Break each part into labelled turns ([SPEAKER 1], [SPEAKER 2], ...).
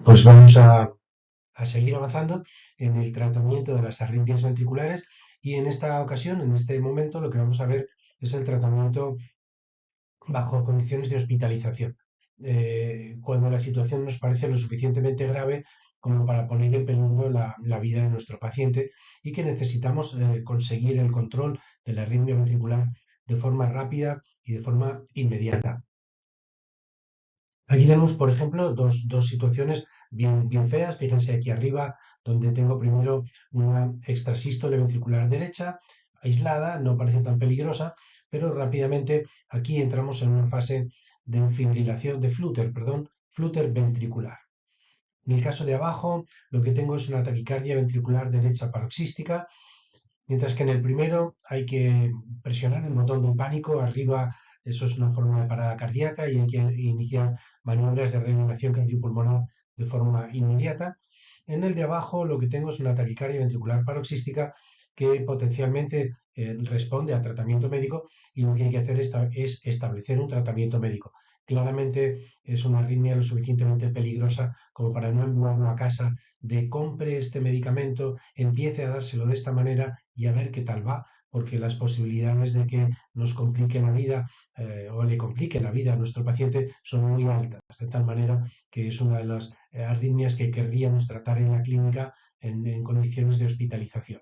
[SPEAKER 1] Pues vamos a seguir avanzando en el tratamiento de las arritmias ventriculares y en esta ocasión, en este momento, lo que vamos a ver es el tratamiento bajo condiciones de hospitalización. Cuando la situación nos parece lo suficientemente grave como para poner en peligro la vida de nuestro paciente y que necesitamos conseguir el control de la arritmia ventricular de forma rápida y de forma inmediata. Aquí tenemos, por ejemplo, dos situaciones bien feas. Fíjense aquí arriba, donde tengo primero una extrasístole ventricular derecha, aislada, no parece tan peligrosa, pero rápidamente aquí entramos en una fase de fibrilación, de flúter, perdón, flúter ventricular. En el caso de abajo, lo que tengo es una taquicardia ventricular derecha paroxística, mientras que en el primero hay que presionar el botón del pánico arriba, eso es una forma de parada cardíaca y hay que iniciar maniobras de reanimación cardiopulmonar de forma inmediata. En el de abajo lo que tengo es una taquicardia ventricular paroxística que potencialmente responde a tratamiento médico y lo que hay que hacer es establecer un tratamiento médico. Claramente es una arritmia lo suficientemente peligrosa como para no enviarlo a casa de compre este medicamento, empiece a dárselo de esta manera y a ver qué tal va, porque las posibilidades de que nos complique la vida o le complique la vida a nuestro paciente son muy altas, de tal manera que es una de las arritmias que querríamos tratar en la clínica en condiciones de hospitalización.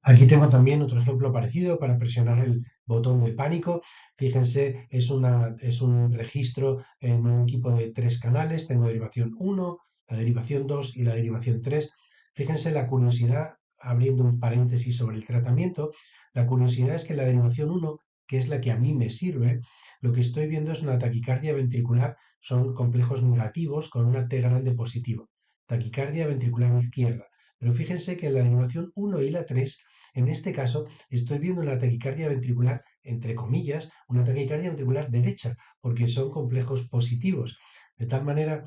[SPEAKER 1] Aquí tengo también otro ejemplo parecido para presionar el botón de pánico. Fíjense, es un registro en un equipo de tres canales. Tengo derivación uno, la derivación 2 y la derivación 3. Fíjense la curiosidad, abriendo un paréntesis sobre el tratamiento, la curiosidad es que la derivación uno, que es la que a mí me sirve, lo que estoy viendo es una taquicardia ventricular, son complejos negativos con una T grande positivo. Taquicardia ventricular izquierda. Pero fíjense que en la derivación uno y la 3 en este caso, estoy viendo una taquicardia ventricular, entre comillas, una taquicardia ventricular derecha, porque son complejos positivos. De tal manera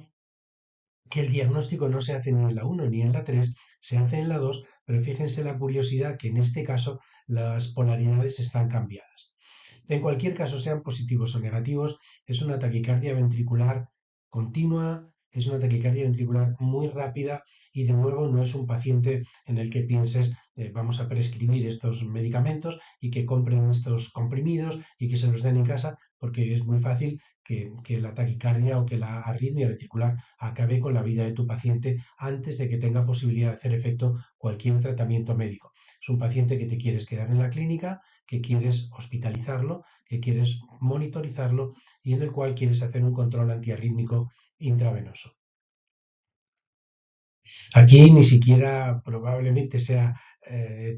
[SPEAKER 1] que el diagnóstico no se hace ni en la 1 ni en la 3, se hace en la 2, pero fíjense la curiosidad que en este caso las polaridades están cambiadas. En cualquier caso, sean positivos o negativos, es una taquicardia ventricular continua, es una taquicardia ventricular muy rápida y de nuevo no es un paciente en el que pienses vamos a prescribir estos medicamentos y que compren estos comprimidos y que se los den en casa porque es muy fácil que la taquicardia o que la arritmia ventricular acabe con la vida de tu paciente antes de que tenga posibilidad de hacer efecto cualquier tratamiento médico. Es un paciente que te quieres quedar en la clínica, que quieres hospitalizarlo, que quieres monitorizarlo y en el cual quieres hacer un control antiarrítmico intravenoso. Aquí ni siquiera probablemente sea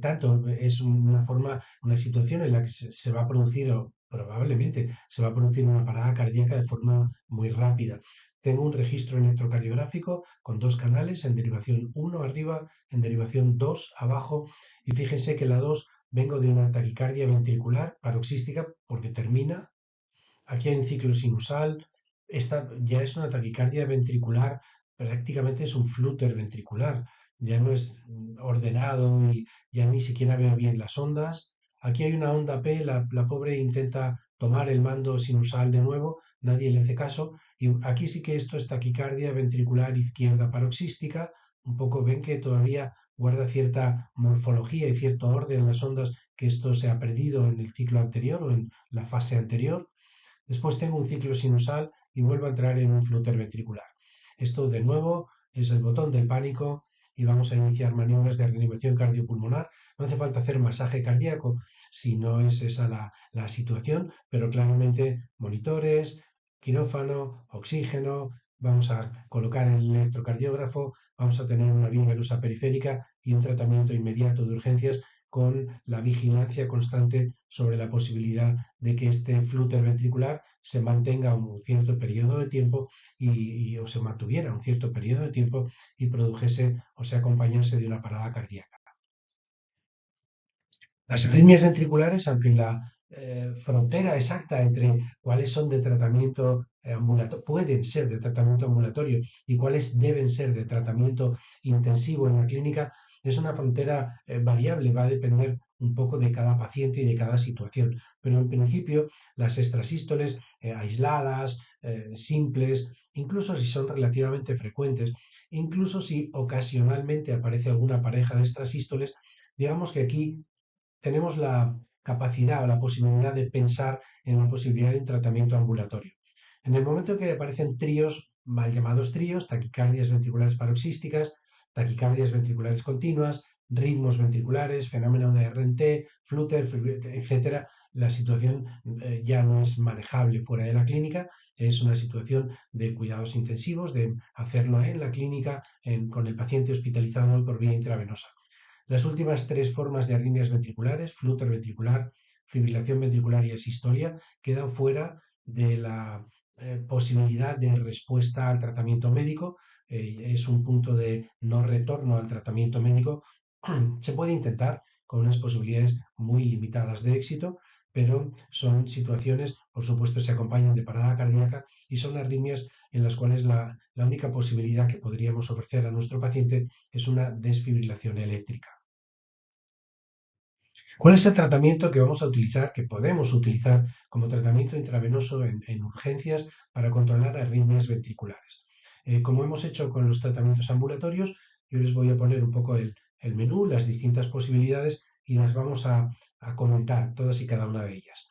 [SPEAKER 1] tanto, es una forma, una situación en la que se va a producir, o probablemente se va a producir una parada cardíaca de forma muy rápida. Tengo un registro electrocardiográfico con dos canales, en derivación uno arriba, en derivación 2 abajo, y fíjense que la 2 vengo de una taquicardia ventricular paroxística porque termina. Aquí hay un ciclo sinusal. Esta ya es una taquicardia ventricular, prácticamente es un flúter ventricular. Ya no es ordenado y ya ni siquiera veo bien las ondas. Aquí hay una onda P, la pobre intenta tomar el mando sinusal de nuevo, nadie le hace caso. Y aquí sí que esto es taquicardia ventricular izquierda paroxística. Un poco ven que todavía guarda cierta morfología y cierto orden en las ondas, que esto se ha perdido en el ciclo anterior o en la fase anterior. Después tengo un ciclo sinusal y vuelvo a entrar en un flúter ventricular. Esto de nuevo es el botón del pánico y vamos a iniciar maniobras de reanimación cardiopulmonar. No hace falta hacer masaje cardíaco si no es esa la situación, pero claramente monitores, quirófano, oxígeno, vamos a colocar el electrocardiógrafo, vamos a tener una vía venosa periférica y un tratamiento inmediato de urgencias con la vigilancia constante sobre la posibilidad de que este flúter ventricular se mantenga un cierto periodo de tiempo o se mantuviera un cierto periodo de tiempo y produjese o se acompañase de una parada cardíaca. Las arritmias ventriculares, aunque la frontera exacta entre cuáles son de tratamiento ambulatorio, pueden ser de tratamiento ambulatorio y cuáles deben ser de tratamiento intensivo en la clínica, es una frontera variable, va a depender un poco de cada paciente y de cada situación. Pero en principio, las extrasístoles aisladas, simples, incluso si son relativamente frecuentes, incluso si ocasionalmente aparece alguna pareja de estas sístoles, digamos que aquí tenemos la capacidad o la posibilidad de pensar en la posibilidad de un tratamiento ambulatorio. En el momento que aparecen tríos, mal llamados tríos, taquicardias ventriculares paroxísticas, taquicardias ventriculares continuas, ritmos ventriculares, fenómeno de RNT, flutter, etcétera, la situación ya no es manejable fuera de la clínica, es una situación de cuidados intensivos, de hacerlo en la clínica con el paciente hospitalizado por vía intravenosa. Las últimas tres formas de arritmias ventriculares, flutter ventricular, fibrilación ventricular y asistolia, quedan fuera de la posibilidad de respuesta al tratamiento médico. Es un punto de no retorno al tratamiento médico. Se puede intentar con unas posibilidades muy limitadas de éxito, pero son situaciones, por supuesto, se acompañan de parada cardíaca y son arritmias en las cuales la única posibilidad que podríamos ofrecer a nuestro paciente es una desfibrilación eléctrica. ¿Cuál es el tratamiento que vamos a utilizar, que podemos utilizar como tratamiento intravenoso en urgencias para controlar arritmias ventriculares? Como hemos hecho con los tratamientos ambulatorios, yo les voy a poner un poco el menú, las distintas posibilidades y las vamos a comentar todas y cada una de ellas.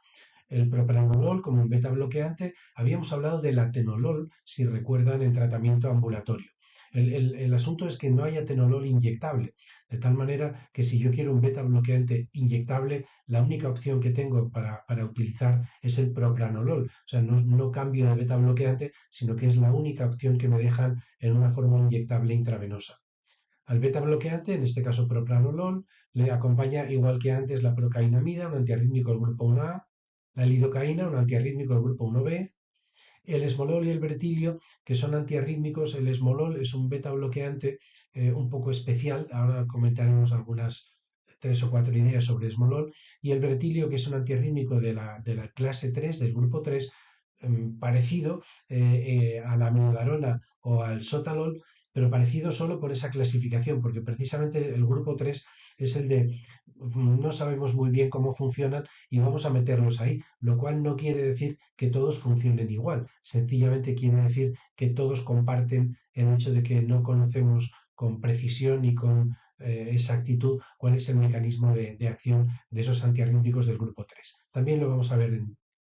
[SPEAKER 1] El propranolol como un beta bloqueante, habíamos hablado del atenolol, si recuerdan, en tratamiento ambulatorio. El asunto es que no hay atenolol inyectable, de tal manera que si yo quiero un beta bloqueante inyectable, la única opción que tengo para utilizar es el propranolol. O sea, no cambio de beta bloqueante, sino que es la única opción que me dejan en una forma inyectable intravenosa. Al beta bloqueante, en este caso propranolol, le acompaña igual que antes la procainamida, un antiarrítmico del grupo 1A, la lidocaína, un antiarrítmico del grupo 1B, el esmolol y el bretilio, que son antiarrítmicos. El esmolol es un beta bloqueante un poco especial. Ahora comentaremos algunas tres o cuatro ideas sobre esmolol. Y el bretilio, que es un antiarrítmico de la clase 3, del grupo 3, parecido a la amiodarona o al sotalol, pero parecido solo por esa clasificación, porque precisamente el grupo 3 es el de no sabemos muy bien cómo funcionan y vamos a meterlos ahí, lo cual no quiere decir que todos funcionen igual, sencillamente quiere decir que todos comparten el hecho de que no conocemos con precisión y con exactitud cuál es el mecanismo de acción de esos antiarrítmicos del grupo 3. También lo vamos a ver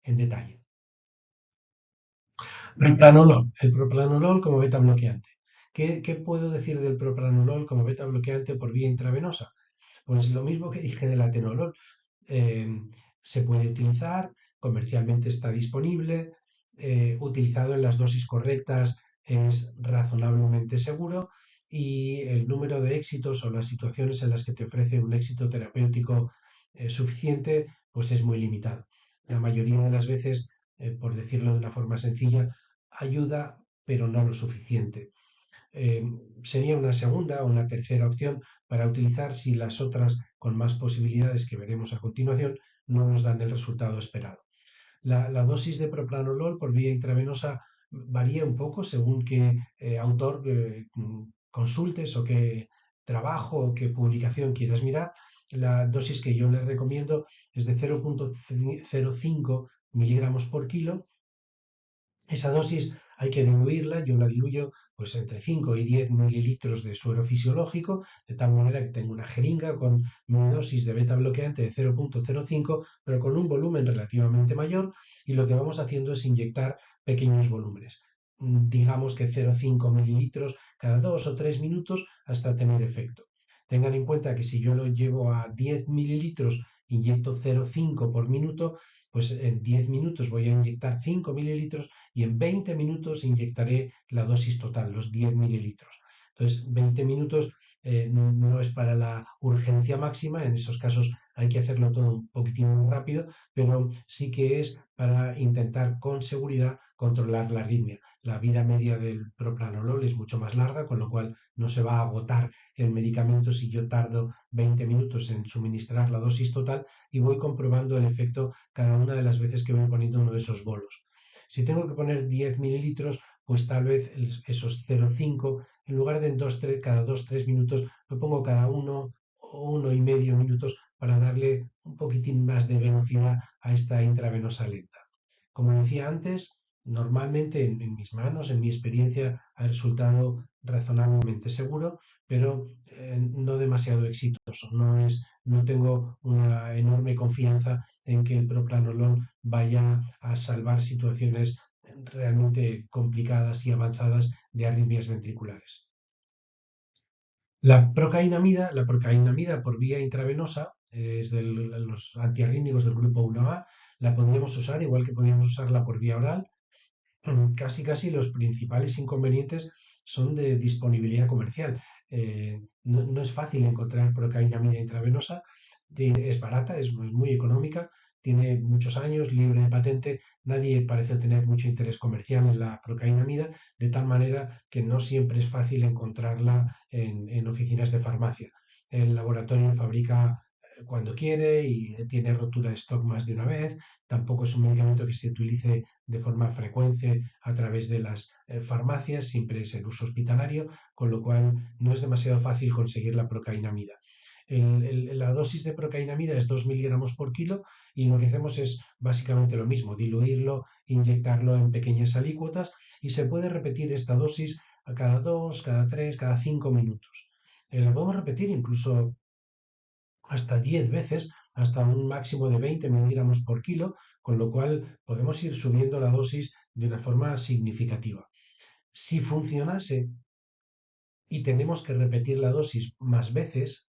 [SPEAKER 1] en detalle. Propranolol. El propranolol como beta bloqueante. ¿Qué puedo decir del propranolol como beta bloqueante por vía intravenosa? Pues lo mismo que dije del atenolol. Eh, Se puede utilizar, comercialmente está disponible, utilizado en las dosis correctas es razonablemente seguro y el número de éxitos o las situaciones en las que te ofrece un éxito terapéutico suficiente pues es muy limitado. La mayoría de las veces, por decirlo de una forma sencilla, ayuda pero no lo suficiente. eh, Sería una segunda o una tercera opción para utilizar si las otras con más posibilidades que veremos a continuación no nos dan el resultado esperado. La dosis de propranolol por vía intravenosa varía un poco según qué autor consultes o qué trabajo o qué publicación quieras mirar. La dosis que yo les recomiendo es de 0,05 miligramos por kilo. Esa dosis hay que diluirla, yo la diluyo pues entre 5 y 10 mililitros de suero fisiológico, de tal manera que tengo una jeringa con mi dosis de beta bloqueante de 0,05, pero con un volumen relativamente mayor, y lo que vamos haciendo es inyectar pequeños volúmenes. Digamos que 0,5 mililitros cada 2 o 3 minutos hasta tener efecto. Tengan en cuenta que si yo lo llevo a 10 mililitros, inyecto 0,5 por minuto, pues en 10 minutos voy a inyectar 5 mililitros y en 20 minutos inyectaré la dosis total, los 10 mililitros. Entonces, 20 minutos no es para la urgencia máxima, en esos casos hay que hacerlo todo un poquitín más rápido, pero sí que es para intentar con seguridad controlar la arritmia. La vida media del propranolol es mucho más larga, con lo cual no se va a agotar el medicamento si yo tardo 20 minutos en suministrar la dosis total y voy comprobando el efecto cada una de las veces que voy poniendo uno de esos bolos. Si tengo que poner 10 mililitros, pues tal vez esos 0,5, en lugar de cada 2-3 minutos, lo pongo cada 1 o 1,5 minutos para darle un poquitín más de velocidad a esta intravenosa lenta. Como decía antes, Normalmente en mis manos, en mi experiencia, ha resultado razonablemente seguro, pero no demasiado exitoso. No tengo una enorme confianza en que el propranolol vaya a salvar situaciones realmente complicadas y avanzadas de arritmias ventriculares. La procainamida por vía intravenosa es de los antiarrítmicos del grupo 1A. La podríamos usar igual que podríamos usarla por vía oral. Casi los principales inconvenientes son de disponibilidad comercial. No es fácil encontrar procainamida intravenosa, es barata, es muy económica, tiene muchos años, libre de patente, nadie parece tener mucho interés comercial en la procainamida, de tal manera que no siempre es fácil encontrarla en oficinas de farmacia. El laboratorio fabrica cuando quiere y tiene rotura de stock más de una vez. Tampoco es un medicamento que se utilice de forma frecuente a través de las farmacias, siempre es el uso hospitalario, con lo cual no es demasiado fácil conseguir la procainamida. La dosis de procainamida es 2 miligramos por kilo y lo que hacemos es básicamente lo mismo, diluirlo, inyectarlo en pequeñas alícuotas y se puede repetir esta dosis a cada 2, cada 3, cada 5 minutos. La podemos repetir incluso hasta 10 veces, hasta un máximo de 20 miligramos por kilo, con lo cual podemos ir subiendo la dosis de una forma significativa. Si funcionase y tenemos que repetir la dosis más veces,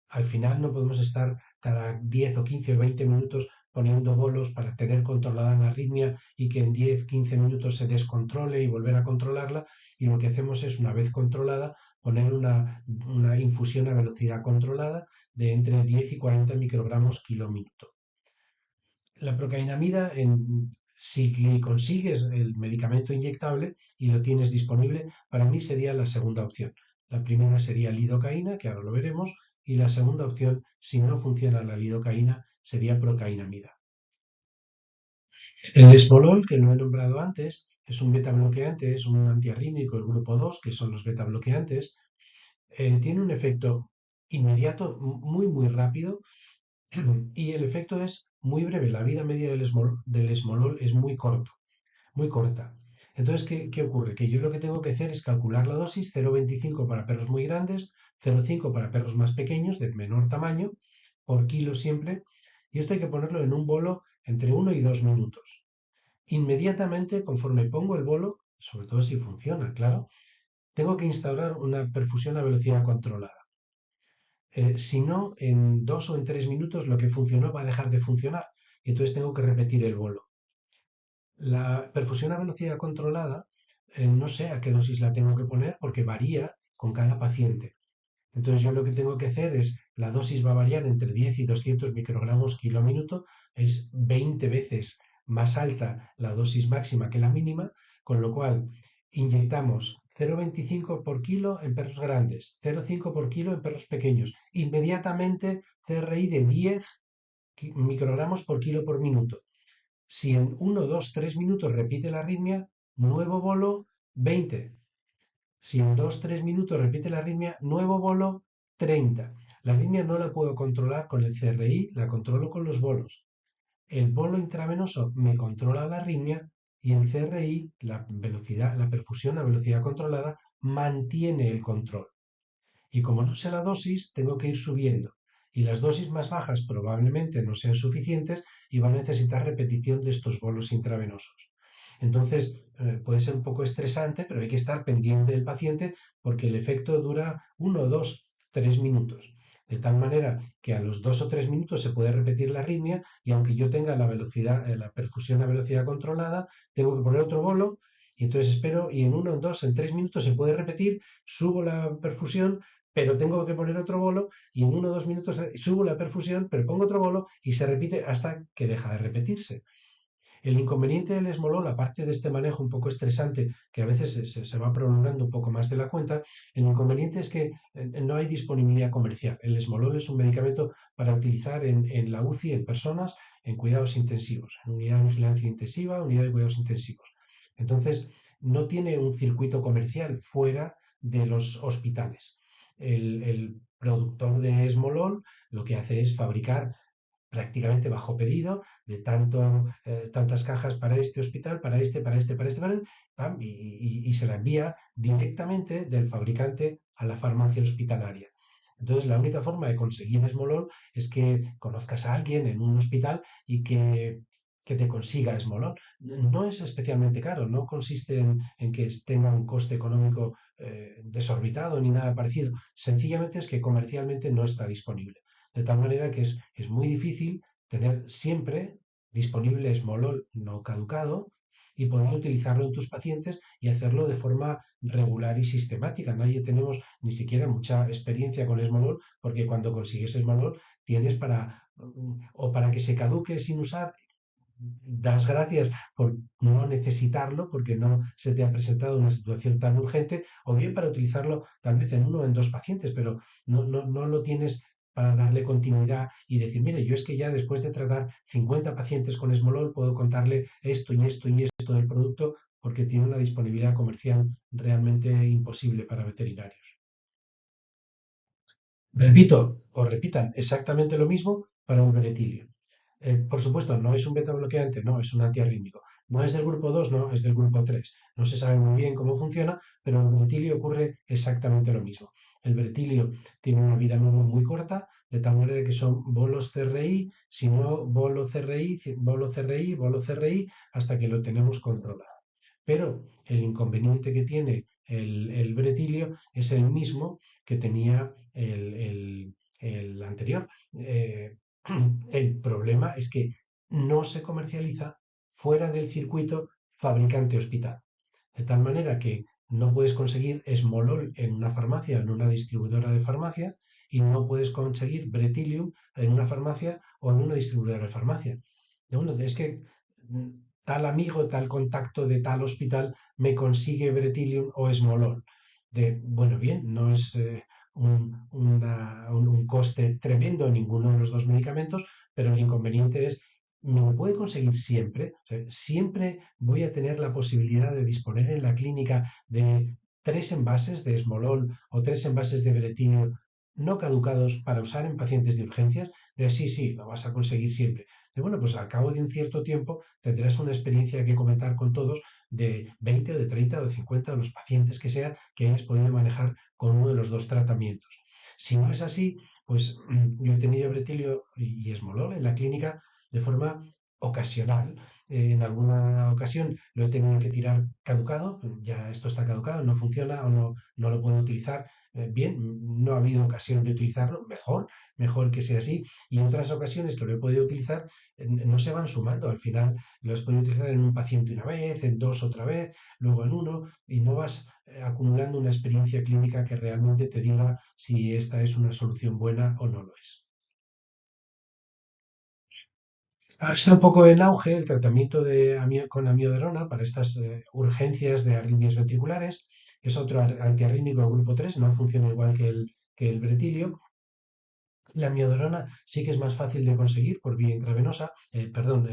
[SPEAKER 1] al final no podemos estar cada 10 o 15 o 20 minutos poniendo bolos para tener controlada la arritmia y que en 10, 15 minutos se descontrole y volver a controlarla. Y lo que hacemos es, una vez controlada, poner una infusión a velocidad controlada de entre 10 y 40 microgramos kilo minuto. La procainamida, si consigues el medicamento inyectable y lo tienes disponible, para mí sería la segunda opción. La primera sería lidocaína, que ahora lo veremos, y la segunda opción, si no funciona la lidocaína, sería procainamida. El esmolol, que lo he nombrado antes, es un beta bloqueante, es un antiarrítmico, el grupo 2, que son los beta bloqueantes. Tiene un efecto inmediato, muy rápido, y el efecto es muy breve. La vida media del esmolol es muy corta. Entonces, ¿qué ocurre? Que yo lo que tengo que hacer es calcular la dosis 0,25 para perros muy grandes, 0,5 para perros más pequeños, de menor tamaño, por kilo siempre, y esto hay que ponerlo en un bolo entre 1 y 2 minutos. Inmediatamente, conforme pongo el bolo, sobre todo si funciona, claro, tengo que instaurar una perfusión a velocidad controlada. Si no, en 2 o en 3 minutos lo que funcionó va a dejar de funcionar y entonces tengo que repetir el bolo. La perfusión a velocidad controlada, no sé a qué dosis la tengo que poner porque varía con cada paciente. Entonces yo lo que tengo que hacer es, la dosis va a variar entre 10 y 200 microgramos kilo minuto, es 20 veces más alta la dosis máxima que la mínima, con lo cual inyectamos 0,25 por kilo en perros grandes, 0,5 por kilo en perros pequeños, inmediatamente CRI de 10 microgramos por kilo por minuto. Si en 1, 2, 3 minutos repite la arritmia, nuevo bolo 20. Si en 2, 3 minutos repite la arritmia, nuevo bolo 30. La arritmia no la puedo controlar con el CRI, la controlo con los bolos. El bolo intravenoso me controla la arritmia y el CRI, la perfusión a velocidad controlada, mantiene el control. Y como no sé la dosis, tengo que ir subiendo. Y las dosis más bajas probablemente no sean suficientes y van a necesitar repetición de estos bolos intravenosos. Entonces, puede ser un poco estresante, pero hay que estar pendiente del paciente porque el efecto dura 1, 2, 3 minutos. De tal manera que a los 2 o 3 minutos se puede repetir la arritmia y aunque yo tenga la velocidad, la perfusión a velocidad controlada, tengo que poner otro bolo y entonces espero y en 1, 2, en 3 minutos se puede repetir, subo la perfusión, pero tengo que poner otro bolo y en 1 o 2 minutos subo la perfusión, pero pongo otro bolo y se repite hasta que deja de repetirse. El inconveniente del esmolol, aparte de este manejo un poco estresante, que a veces se va prolongando un poco más de la cuenta, el inconveniente es que no hay disponibilidad comercial. El esmolol es un medicamento para utilizar en la UCI, en personas, en cuidados intensivos, en unidad de vigilancia intensiva, unidad de cuidados intensivos. Entonces, no tiene un circuito comercial fuera de los hospitales. El productor de esmolol lo que hace es fabricar prácticamente bajo pedido de tantas cajas para este hospital, para este, para este, para este, para este, ¡pam! Y se la envía directamente del fabricante a la farmacia hospitalaria. Entonces, la única forma de conseguir esmolol es que conozcas a alguien en un hospital y que te consiga esmolol. No es especialmente caro, no consiste en que tenga un coste económico desorbitado ni nada parecido. Sencillamente es que comercialmente no está disponible. De tal manera que es muy difícil tener siempre disponible esmolol no caducado y poder utilizarlo en tus pacientes y hacerlo de forma regular y sistemática. Nadie tenemos ni siquiera mucha experiencia con esmolol porque cuando consigues esmolol tienes o para que se caduque sin usar, das gracias por no necesitarlo porque no se te ha presentado una situación tan urgente, o bien para utilizarlo tal vez en uno o en dos pacientes, pero no lo tienes para darle continuidad y decir, mire, yo es que ya después de tratar 50 pacientes con esmolol puedo contarle esto y esto y esto del producto porque tiene una disponibilidad comercial realmente imposible para veterinarios. Repito, o repitan exactamente lo mismo para un benetilio. Por supuesto, no es un beta bloqueante, no, es un antiarrítmico. No es del grupo 2, no, es del grupo 3. No se sabe muy bien cómo funciona, pero en el bretilio ocurre exactamente lo mismo. El bretilio tiene una vida muy corta, de tal manera que son bolos CRI, si no bolo CRI, bolo CRI, bolo CRI, hasta que lo tenemos controlado. Pero el inconveniente que tiene el bretilio es el mismo que tenía el anterior. Eh, el problema es que no se comercializa fuera del circuito fabricante-hospital. De tal manera que no puedes conseguir esmolol en una farmacia, en una distribuidora de farmacia, y no puedes conseguir Bretilium en una farmacia o en una distribuidora de farmacia. Bueno, es que mm, tal amigo, tal contacto de tal hospital me consigue Bretilium o esmolol. Bueno, bien, no es un coste tremendo en ninguno de los dos medicamentos, pero el inconveniente es me lo puede conseguir siempre. O sea, siempre voy a tener la posibilidad de disponer en la clínica de 3 envases de esmolol o 3 envases de bretilio no caducados para usar en pacientes de urgencias. Sí, sí, lo vas a conseguir siempre. Bueno, pues al cabo de un cierto tiempo tendrás una experiencia que comentar con todos de 20 o de 30 o de 50 de los pacientes que sea que hayas podido manejar con uno de los dos tratamientos. Si no es así, pues yo he tenido bretilio y esmolol en la clínica de forma ocasional. En alguna ocasión lo he tenido que tirar caducado, ya esto está caducado, no funciona o no lo puedo utilizar. Bien, no ha habido ocasión de utilizarlo, mejor que sea así. Y en otras ocasiones que lo he podido utilizar, no se van sumando. Al final lo has podido utilizar en un paciente una vez, en dos otra vez, luego en uno, y no vas acumulando una experiencia clínica que realmente te diga si esta es una solución buena o no lo es. Ahora está un poco en auge el tratamiento con amiodarona para estas urgencias de arritmias ventriculares. Es otro antiarrítmico del grupo 3, no funciona igual que el bretilio. La amiodarona sí que es más fácil de conseguir por vía intravenosa, perdón,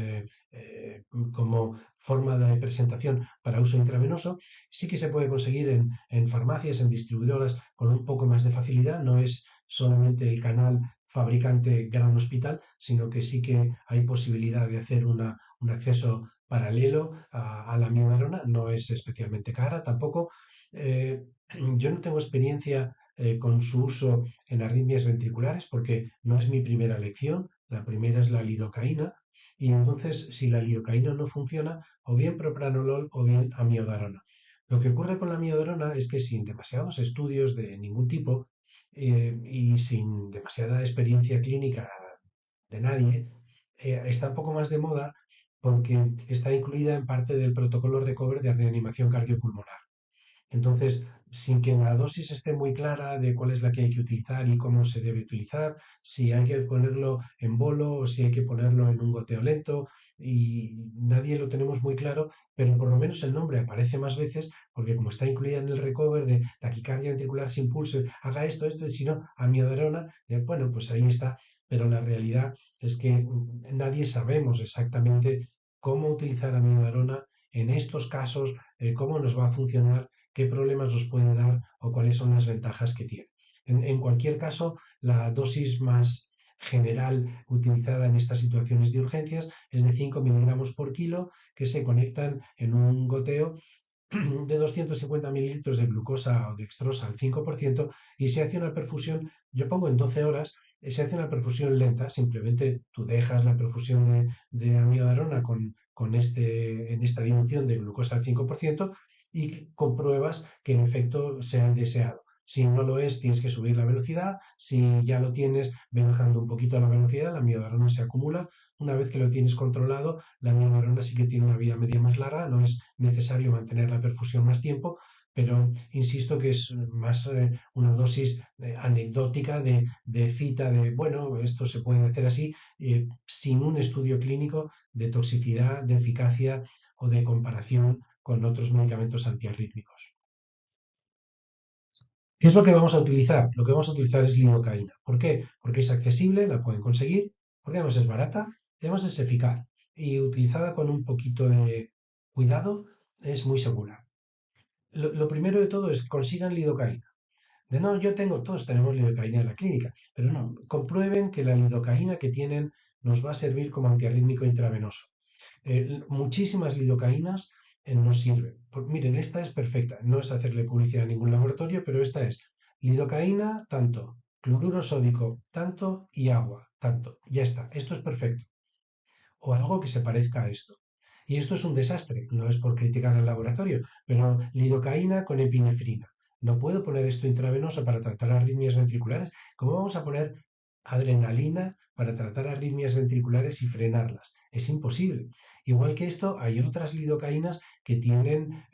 [SPEAKER 1] como forma de presentación para uso intravenoso. Sí que se puede conseguir en farmacias, en distribuidoras, con un poco más de facilidad. No es solamente el canal fabricante gran hospital, sino que sí que hay posibilidad de hacer un acceso paralelo a la amiodarona. No es especialmente cara tampoco. Eh, yo no tengo experiencia con su uso en arritmias ventriculares porque no es mi primera elección, la primera es la lidocaína y entonces si la lidocaína no funciona, o bien propranolol o bien amiodarona. Lo que ocurre con la amiodarona es que sin demasiados estudios de ningún tipo y sin demasiada experiencia clínica de nadie, está un poco más de moda porque está incluida en parte del protocolo RECOVER de reanimación cardiopulmonar. Entonces, sin que la dosis esté muy clara de cuál es la que hay que utilizar y cómo se debe utilizar, si hay que ponerlo en bolo o si hay que ponerlo en un goteo lento, y nadie lo tenemos muy claro, pero por lo menos el nombre aparece más veces porque como está incluida en el recover de taquicardia ventricular sin pulso, haga esto, y si no, amiodarona, bueno, pues ahí está, pero la realidad es que nadie sabemos exactamente cómo utilizar amiodarona en estos casos, cómo nos va a funcionar, qué problemas nos puede dar o cuáles son las ventajas que tiene. En cualquier caso, la dosis general utilizada en estas situaciones de urgencias es de 5 miligramos por kilo que se conectan en un goteo de 250 mililitros de glucosa o dextrosa al 5% y se hace una perfusión, yo pongo en 12 horas, se hace una perfusión lenta, simplemente tú dejas la perfusión de amiodarona en esta dilución de glucosa al 5% y compruebas que en efecto sea el deseado. Si no lo es, tienes que subir la velocidad. Si ya lo tienes, ve bajando un poquito la velocidad, la amiodarona se acumula. Una vez que lo tienes controlado, la amiodarona sí que tiene una vida media más larga, no es necesario mantener la perfusión más tiempo, pero insisto que es más una dosis anecdótica de cita de, bueno, esto se puede hacer así, sin un estudio clínico de toxicidad, de eficacia o de comparación con otros medicamentos antiarrítmicos. ¿Qué es lo que vamos a utilizar? Lo que vamos a utilizar es lidocaína. ¿Por qué? Porque es accesible, la pueden conseguir, porque además es barata y además es eficaz. Y utilizada con un poquito de cuidado es muy segura. Lo primero de todo es que consigan lidocaína. De no, yo tengo, todos tenemos lidocaína en la clínica, pero no, comprueben que la lidocaína que tienen nos va a servir como antiarrítmico intravenoso. Muchísimas lidocaínas no sirven. Miren, esta es perfecta, no es hacerle publicidad a ningún laboratorio, pero esta es lidocaína tanto, cloruro sódico tanto y agua tanto. Ya está, esto es perfecto. O algo que se parezca a esto. Y esto es un desastre, no es por criticar al laboratorio, pero lidocaína con epinefrina. No puedo poner esto intravenoso para tratar arritmias ventriculares. ¿Cómo vamos a poner adrenalina para tratar arritmias ventriculares y frenarlas? Es imposible. Igual que esto, hay otras lidocaínas que tienen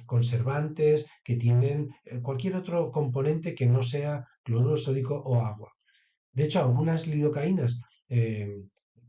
[SPEAKER 1] conservantes, que tienen cualquier otro componente que no sea cloruro sódico o agua. De hecho, algunas lidocaínas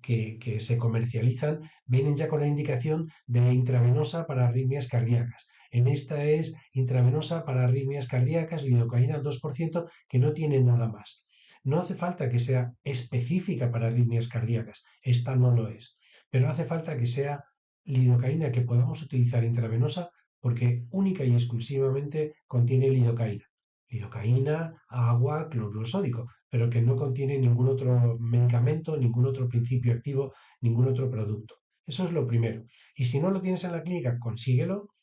[SPEAKER 1] que se comercializan vienen ya con la indicación de intravenosa para arritmias cardíacas. En esta es intravenosa para arritmias cardíacas, lidocaína al 2%, que no tiene nada más. No hace falta que sea específica para arritmias cardíacas, esta no lo es, pero hace falta que sea lidocaína que podamos utilizar intravenosa porque única y exclusivamente contiene lidocaína. Lidocaína, agua, cloruro sódico, pero que no contiene ningún otro medicamento, ningún otro principio activo, ningún otro producto. Eso es lo primero. Y si no lo tienes en la clínica, consíguelo,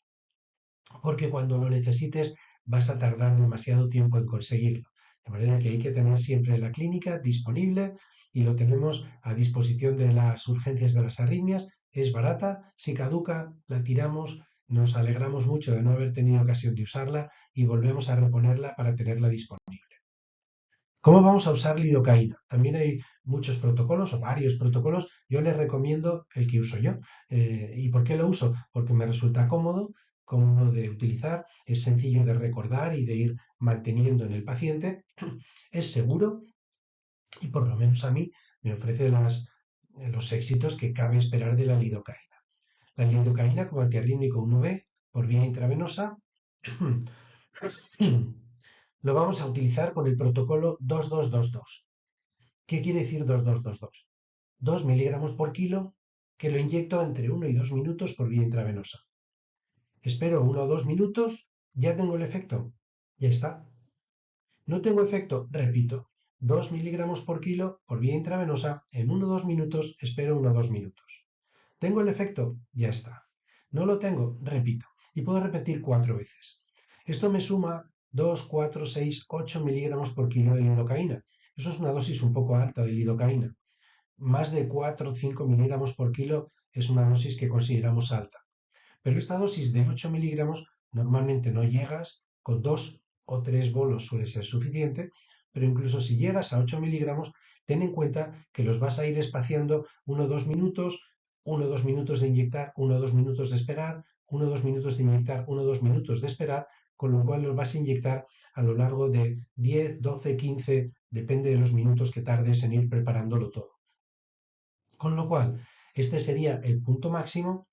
[SPEAKER 1] porque cuando lo necesites vas a tardar demasiado tiempo en conseguirlo. De manera que hay que tener siempre la clínica disponible y lo tenemos a disposición de las urgencias de las arritmias. Es barata, si caduca, la tiramos, nos alegramos mucho de no haber tenido ocasión de usarla y volvemos a reponerla para tenerla disponible. ¿Cómo vamos a usar lidocaína? También hay muchos protocolos o varios protocolos. Yo les recomiendo el que uso yo. ¿Y por qué lo uso? Porque me resulta cómodo, cómodo de utilizar, es sencillo de recordar y de ir manteniendo en el paciente, es seguro y por lo menos a mí me ofrece los éxitos que cabe esperar de la lidocaína. La lidocaína como antiarrítmico 1B por vía intravenosa lo vamos a utilizar con el protocolo 2222. ¿Qué quiere decir 2222? 2 miligramos por kilo que lo inyecto entre 1 y 2 minutos por vía intravenosa. Espero 1 o 2 minutos, ya tengo el efecto. Ya está. No tengo efecto, repito. 2 miligramos por kilo por vía intravenosa en 1 o 2 minutos, espero 1 o 2 minutos. ¿Tengo el efecto? Ya está. No lo tengo, repito. Y puedo repetir 4 veces. Esto me suma 2, 4, 6, 8 miligramos por kilo de lidocaína. Eso es una dosis un poco alta de lidocaína. Más de 4 o 5 miligramos por kilo es una dosis que consideramos alta. Pero esta dosis de 8 miligramos normalmente no llegas, con 2 o 3 bolos suele ser suficiente, pero incluso si llegas a 8 miligramos, ten en cuenta que los vas a ir espaciando 1 o 2 minutos, 1 o 2 minutos de inyectar, 1 o 2 minutos de esperar, 1 o 2 minutos de inyectar, 1 o 2 minutos de esperar, con lo cual los vas a inyectar a lo largo de 10, 12, 15, depende de los minutos que tardes en ir preparándolo todo. Con lo cual, este sería el punto máximo.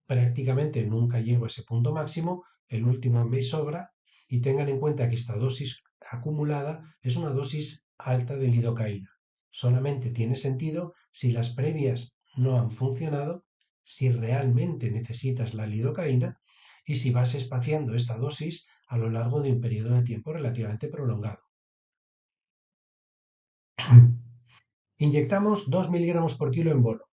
[SPEAKER 1] Prácticamente nunca llego a ese punto máximo, el último me sobra y tengan en cuenta que esta dosis acumulada es una dosis alta de lidocaína. Solamente tiene sentido si las previas no han funcionado, si realmente necesitas la lidocaína y si vas espaciando esta dosis a lo largo de un periodo de tiempo relativamente prolongado. Inyectamos 2 miligramos por kilo en bolo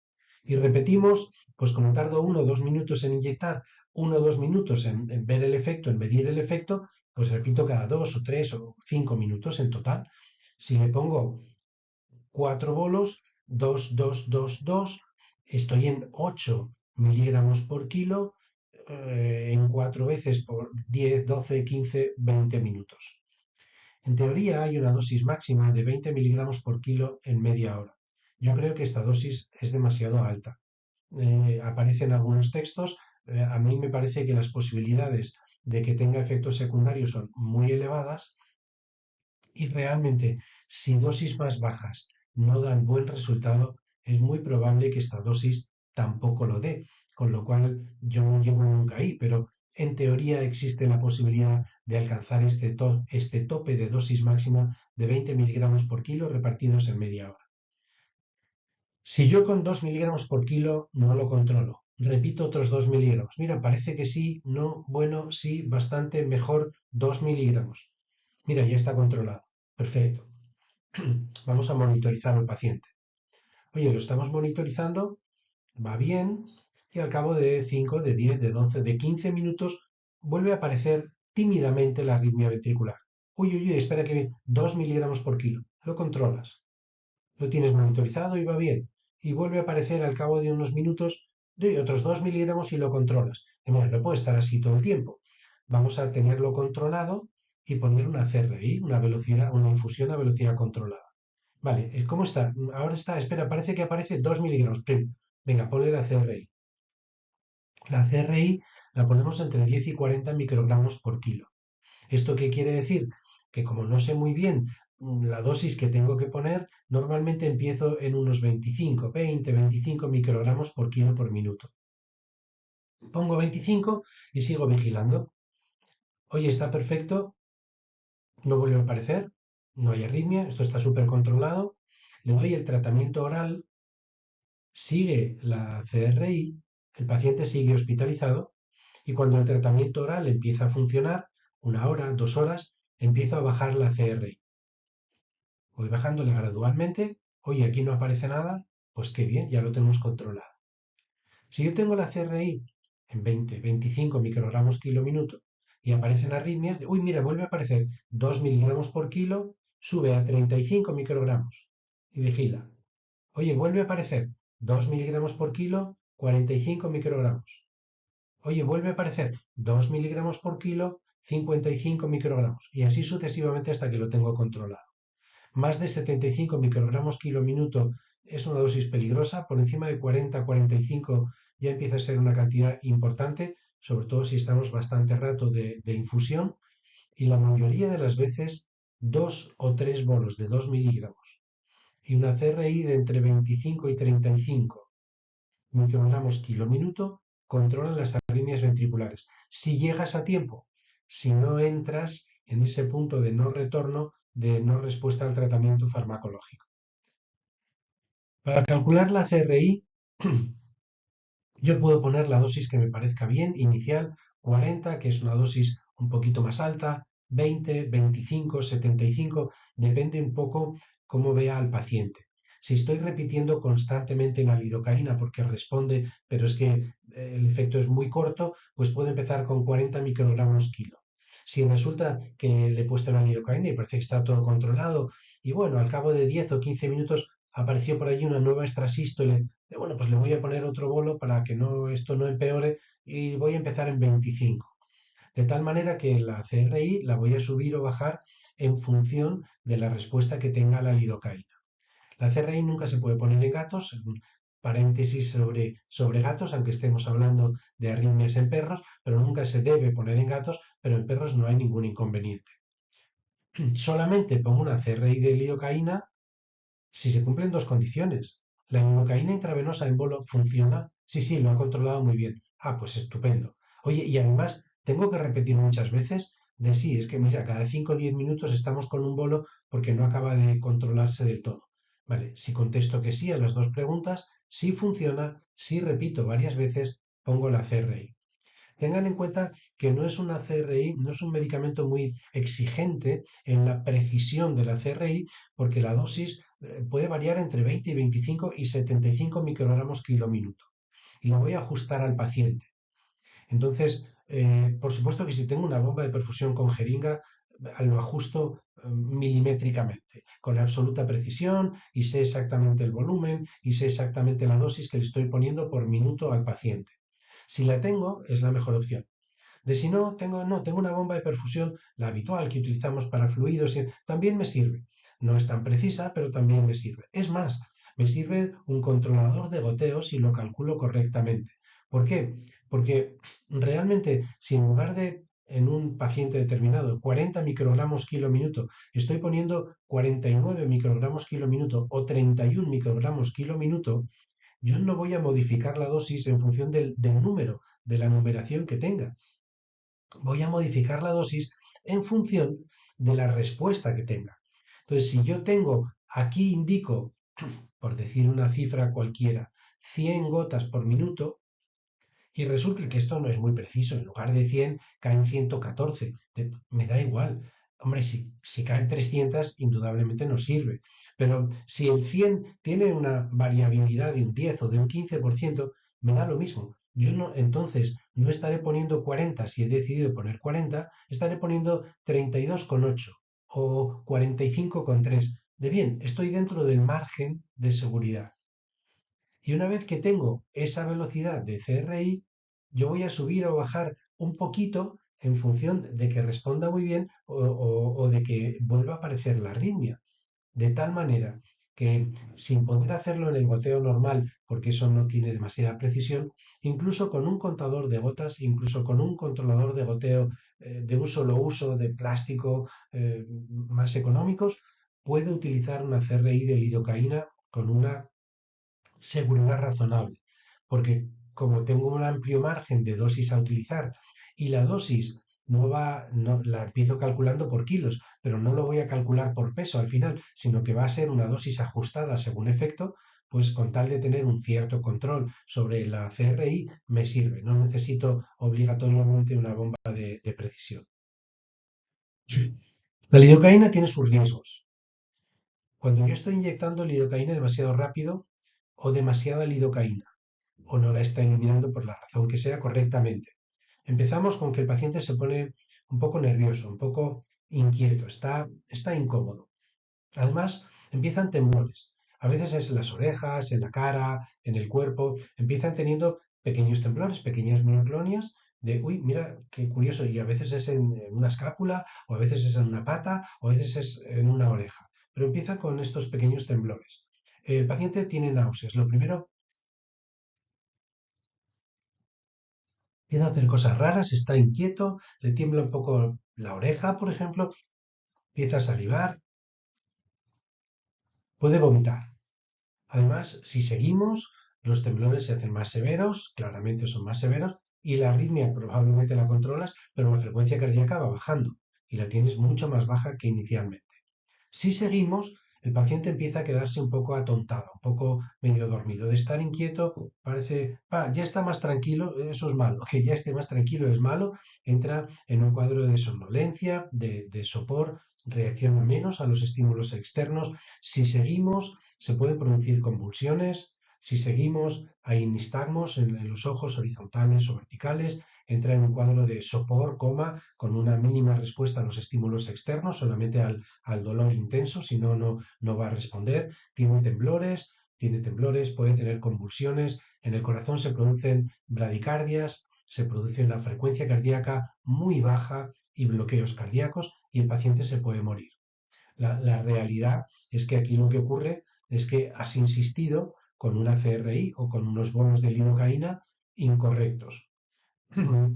[SPEAKER 1] y repetimos, pues como tardo 1 o 2 minutos en inyectar, 1 o 2 minutos en ver el efecto, en medir el efecto, pues repito cada 2 o 3 o 5 minutos en total. Si le pongo 4 bolos, 2, 2, 2, 2, estoy en 8 miligramos por kilo, en 4 veces por 10, 12, 15, 20 minutos. En teoría hay una dosis máxima de 20 miligramos por kilo en media hora. Yo creo que esta dosis es demasiado alta. Aparece en algunos textos. A mí me parece que las posibilidades de que tenga efectos secundarios son muy elevadas y realmente si dosis más bajas no dan buen resultado, es muy probable que esta dosis tampoco lo dé, con lo cual yo no llego nunca ahí, pero en teoría existe la posibilidad de alcanzar este tope de dosis máxima de 20 miligramos por kilo repartidos en media hora. Si yo con 2 miligramos por kilo no lo controlo, repito otros 2 miligramos. Mira, parece que sí, no, bueno, sí, bastante, mejor 2 miligramos. Mira, ya está controlado. Perfecto. Vamos a monitorizar al paciente. Oye, lo estamos monitorizando, va bien, y al cabo de 5, de 10, de 12, de 15 minutos vuelve a aparecer tímidamente la arritmia ventricular. Uy, uy, uy, espera que 2 miligramos por kilo. Lo controlas. Lo tienes monitorizado y va bien. Y vuelve a aparecer al cabo de unos minutos de otros 2 miligramos y lo controlas. Y bueno, no puede estar así todo el tiempo. Vamos a tenerlo controlado y poner una CRI, una velocidad, una infusión a velocidad controlada. Vale, ¿cómo está? Ahora está, espera, parece que aparece 2 miligramos. Prim. Venga, ponle la CRI. La CRI la ponemos entre 10 y 40 microgramos por kilo. ¿Esto qué quiere decir? Que como no sé muy bien la dosis que tengo que poner, normalmente empiezo en unos 25 microgramos por kilo por minuto. Pongo 25 y sigo vigilando. Oye, está perfecto, no vuelve a aparecer, no hay arritmia, esto está súper controlado. Le doy el tratamiento oral, sigue la CRI, el paciente sigue hospitalizado y cuando el tratamiento oral empieza a funcionar, 1 hora, 2 horas, empiezo a bajar la CRI. Voy bajándole gradualmente. Oye, aquí no aparece nada. Pues qué bien, ya lo tenemos controlado. Si yo tengo la CRI en 20, 25 microgramos kilo minuto y aparecen arritmias, uy, mira, vuelve a aparecer 2 miligramos por kilo, sube a 35 microgramos y vigila. Oye, vuelve a aparecer 2 miligramos por kilo, 45 microgramos. Oye, vuelve a aparecer 2 miligramos por kilo, 55 microgramos. Y así sucesivamente hasta que lo tengo controlado. Más de 75 microgramos kilo minuto es una dosis peligrosa, por encima de 40-45 ya empieza a ser una cantidad importante, sobre todo si estamos bastante rato de infusión, y la mayoría de las veces 2 o 3 bolos de 2 miligramos y una CRI de entre 25 y 35 microgramos kilo minuto controlan las arritmias ventriculares. Si llegas a tiempo, si no entras en ese punto de no retorno, de no respuesta al tratamiento farmacológico. Para calcular la CRI, yo puedo poner la dosis que me parezca bien, inicial, 40, que es una dosis un poquito más alta, 20, 25, 75, depende un poco cómo vea al paciente. Si estoy repitiendo constantemente la lidocaína porque responde, pero es que el efecto es muy corto, pues puedo empezar con 40 microgramos kilo. Si resulta que le he puesto la lidocaína y parece que está todo controlado, y bueno, al cabo de 10 o 15 minutos apareció por allí una nueva extrasístole, de bueno, pues le voy a poner otro bolo para que no, esto no empeore y voy a empezar en 25. De tal manera que la CRI la voy a subir o bajar en función de la respuesta que tenga la lidocaína. La CRI nunca se puede poner en gatos, paréntesis sobre gatos, aunque estemos hablando de arritmias en perros, pero nunca se debe poner en gatos, pero en perros no hay ningún inconveniente. Solamente pongo una CRI de lidocaína si se cumplen dos condiciones. ¿La lidocaína intravenosa en bolo funciona? Sí, sí, lo ha controlado muy bien. Ah, pues estupendo. Oye, y además tengo que repetir muchas veces de sí, es que mira, cada 5 o 10 minutos estamos con un bolo porque no acaba de controlarse del todo. Vale, si contesto que sí a las dos preguntas, sí funciona, sí repito varias veces, pongo la CRI. Tengan en cuenta que no es una CRI, no es un medicamento muy exigente en la precisión de la CRI, porque la dosis puede variar entre 20 y 25 y 75 microgramos kilo minuto. Y lo voy a ajustar al paciente. Entonces, por supuesto que si tengo una bomba de perfusión con jeringa, lo ajusto milimétricamente, con absoluta precisión y sé exactamente el volumen y sé exactamente la dosis que le estoy poniendo por minuto al paciente. Si la tengo, es la mejor opción. De si no tengo una bomba de perfusión, la habitual que utilizamos para fluidos, también me sirve. No es tan precisa, pero también me sirve. Es más, me sirve un controlador de goteo si lo calculo correctamente. ¿Por qué? Porque realmente, si en lugar de en un paciente determinado 40 microgramos kilo minuto, estoy poniendo 49 microgramos kilo minuto o 31 microgramos kilo minuto, yo no voy a modificar la dosis en función del número, de la numeración que tenga. Voy a modificar la dosis en función de la respuesta que tenga. Entonces, si yo tengo, aquí indico, por decir una cifra cualquiera, 100 gotas por minuto, y resulta que esto no es muy preciso, en lugar de 100 caen 114, me da igual. Hombre, si caen 300, indudablemente no sirve. Pero si el 100 tiene una variabilidad de un 10 o de un 15%, me da lo mismo. Yo no, entonces no estaré poniendo 40 si he decidido poner 40, estaré poniendo 32,8 o 45,3. De bien, estoy dentro del margen de seguridad. Y una vez que tengo esa velocidad de CRI, yo voy a subir o bajar un poquito en función de que responda muy bien o de que vuelva a aparecer la arritmia. De tal manera que sin poder hacerlo en el goteo normal, porque eso no tiene demasiada precisión, incluso con un contador de gotas, incluso con un controlador de goteo de un solo uso, de plástico, más económicos, puede utilizar una CRI de lidocaína con una seguridad razonable, porque como tengo un amplio margen de dosis a utilizar y la dosis no la empiezo calculando por kilos, pero no lo voy a calcular por peso al final, sino que va a ser una dosis ajustada según efecto, pues con tal de tener un cierto control sobre la CRI me sirve. No necesito obligatoriamente una bomba de precisión. La lidocaína tiene sus riesgos. Cuando yo estoy inyectando lidocaína demasiado rápido o demasiada lidocaína, o no la está eliminando por la razón que sea correctamente. Empezamos con que el paciente se pone un poco nervioso, un poco inquieto, está incómodo. Además, empiezan temblores. A veces es en las orejas, en la cara, en el cuerpo. Empiezan teniendo pequeños temblores, pequeñas mioclonias de, uy, mira, qué curioso. Y a veces es en una escápula, o a veces es en una pata, o a veces es en una oreja. Pero empieza con estos pequeños temblores. El paciente tiene náuseas. Lo primero, empieza a hacer cosas raras, está inquieto, le tiembla un poco la oreja, por ejemplo, empieza a salivar, puede vomitar. Además, si seguimos, los temblores se hacen más severos, claramente son más severos, y la arritmia probablemente la controlas, pero la frecuencia cardíaca va bajando y la tienes mucho más baja que inicialmente. Si seguimos, el paciente empieza a quedarse un poco atontado, un poco medio dormido. De estar inquieto, parece, ya está más tranquilo, eso es malo. Que ya esté más tranquilo es malo, entra en un cuadro de somnolencia, de sopor, reacciona menos a los estímulos externos. Si seguimos, se pueden producir convulsiones. Si seguimos, hay nistagmos en los ojos horizontales o verticales, entra en un cuadro de sopor, coma, con una mínima respuesta a los estímulos externos, solamente al dolor intenso, si no, no va a responder. Tiene temblores, puede tener convulsiones, en el corazón se producen bradicardias, se produce una frecuencia cardíaca muy baja y bloqueos cardíacos y el paciente se puede morir. La realidad es que aquí lo que ocurre es que has insistido con una CRI o con unos bonos de lidocaína incorrectos.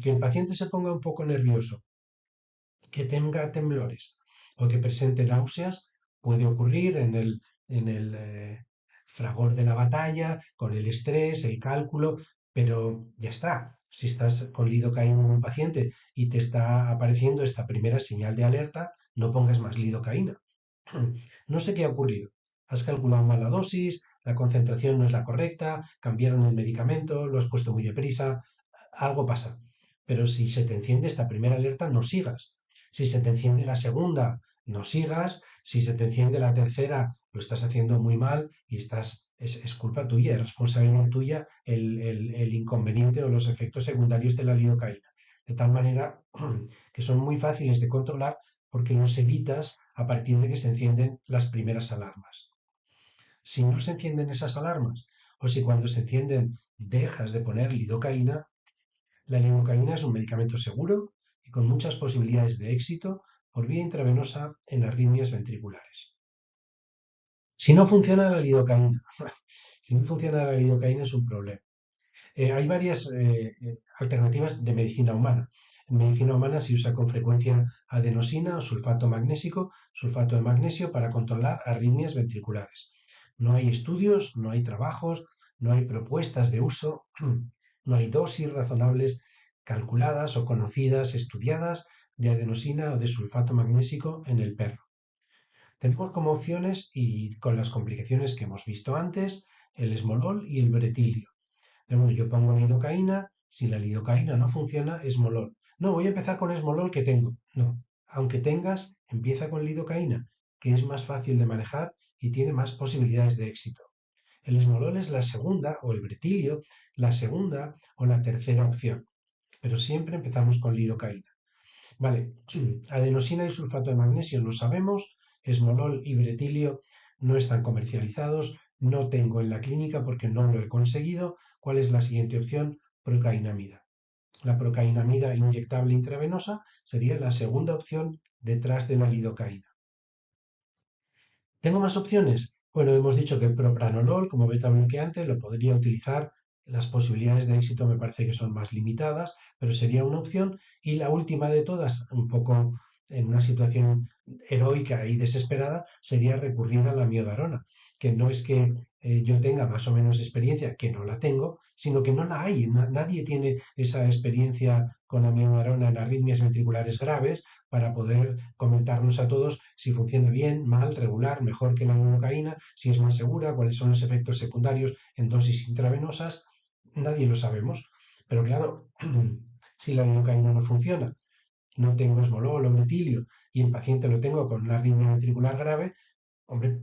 [SPEAKER 1] Que el paciente se ponga un poco nervioso, que tenga temblores o que presente náuseas puede ocurrir en el fragor de la batalla, con el estrés, el cálculo, pero ya está. Si estás con lidocaína en un paciente y te está apareciendo esta primera señal de alerta, no pongas más lidocaína. No sé qué ha ocurrido. Has calculado mal la dosis, la concentración no es la correcta, cambiaron el medicamento, lo has puesto muy deprisa, algo pasa. Pero si se te enciende esta primera alerta, no sigas. Si se te enciende la segunda, no sigas. Si se te enciende la tercera, lo estás haciendo muy mal y es culpa tuya, es responsabilidad tuya el inconveniente o los efectos secundarios de la lidocaína. De tal manera que son muy fáciles de controlar porque los evitas a partir de que se encienden las primeras alarmas. Si no se encienden esas alarmas o si cuando se encienden dejas de poner lidocaína, la lidocaína es un medicamento seguro y con muchas posibilidades de éxito por vía intravenosa en arritmias ventriculares. Si no funciona la lidocaína, si no funciona la lidocaína es un problema. Hay varias alternativas de medicina humana. En medicina humana se usa con frecuencia adenosina o sulfato de magnesio para controlar arritmias ventriculares. No hay estudios, no hay trabajos, no hay propuestas de uso, no hay dosis razonables calculadas o conocidas, estudiadas de adenosina o de sulfato magnésico en el perro. Tenemos como opciones, y con las complicaciones que hemos visto antes, el esmolol y el bretilio. De modo, yo pongo lidocaína, si la lidocaína no funciona, esmolol. No, voy a empezar con esmolol que tengo. No, aunque tengas, empieza con lidocaína, que es más fácil de manejar y tiene más posibilidades de éxito. El esmolol es la segunda, o el bretilio, la segunda o la tercera opción, pero siempre empezamos con lidocaína. Vale, adenosina y sulfato de magnesio no sabemos, esmolol y bretilio no están comercializados, no tengo en la clínica porque no lo he conseguido. ¿Cuál es la siguiente opción? Procainamida. La procainamida inyectable intravenosa sería la segunda opción detrás de la lidocaína. ¿Tengo más opciones? Bueno, hemos dicho que el propranolol como beta bloqueante lo podría utilizar. Las posibilidades de éxito me parece que son más limitadas, pero sería una opción. Y la última de todas, un poco en una situación heroica y desesperada, sería recurrir a la miodarona, que no es que yo tenga más o menos experiencia, que no la tengo, sino que no la hay. Nadie tiene esa experiencia con la miodarona en arritmias ventriculares graves para poder comentarnos a todos si funciona bien, mal, regular, mejor que la lidocaína, si es más segura, cuáles son los efectos secundarios en dosis intravenosas. Nadie lo sabemos. Pero claro, si la lidocaína no funciona, no tengo esmolol o metilio y el paciente lo tengo con una arritmia ventricular grave, hombre,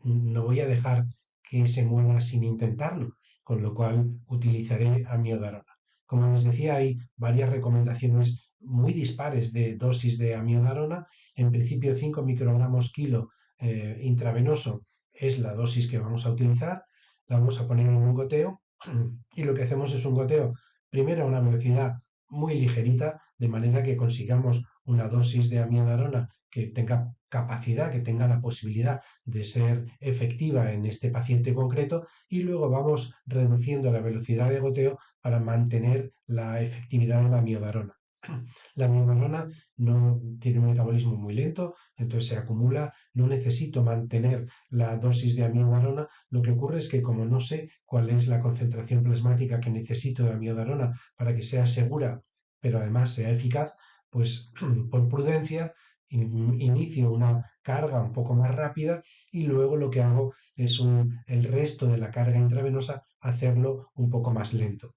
[SPEAKER 1] no voy a dejar que se mueva sin intentarlo, con lo cual utilizaré amiodarona. Como les decía, hay varias recomendaciones muy dispares de dosis de amiodarona. En principio, 5 microgramos kilo intravenoso es la dosis que vamos a utilizar. La vamos a poner en un goteo y lo que hacemos es un goteo primero a una velocidad muy ligerita, de manera que consigamos una dosis de amiodarona que tenga capacidad, que tenga la posibilidad de ser efectiva en este paciente concreto, y luego vamos reduciendo la velocidad de goteo para mantener la efectividad de la miodarona. La miodarona no tiene un metabolismo muy lento, entonces se acumula, no necesito mantener la dosis de amiodarona. Lo que ocurre es que como no sé cuál es la concentración plasmática que necesito de amiodarona para que sea segura, pero además sea eficaz, pues por prudencia inicio una carga un poco más rápida y luego lo que hago es el resto de la carga intravenosa hacerlo un poco más lento.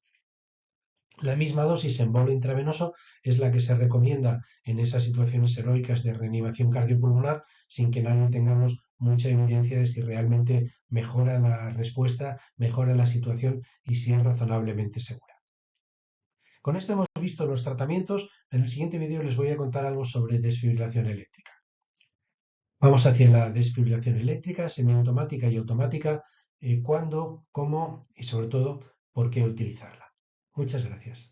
[SPEAKER 1] La misma dosis en bolo intravenoso es la que se recomienda en esas situaciones heroicas de reanimación cardiopulmonar sin que nadie tengamos mucha evidencia de si realmente mejora la respuesta, mejora la situación y si es razonablemente segura. Con esto hemos visto los tratamientos. En el siguiente vídeo les voy a contar algo sobre desfibrilación eléctrica. Vamos hacia la desfibrilación eléctrica, semiautomática y automática, cuándo, cómo y sobre todo por qué utilizarla. Muchas gracias.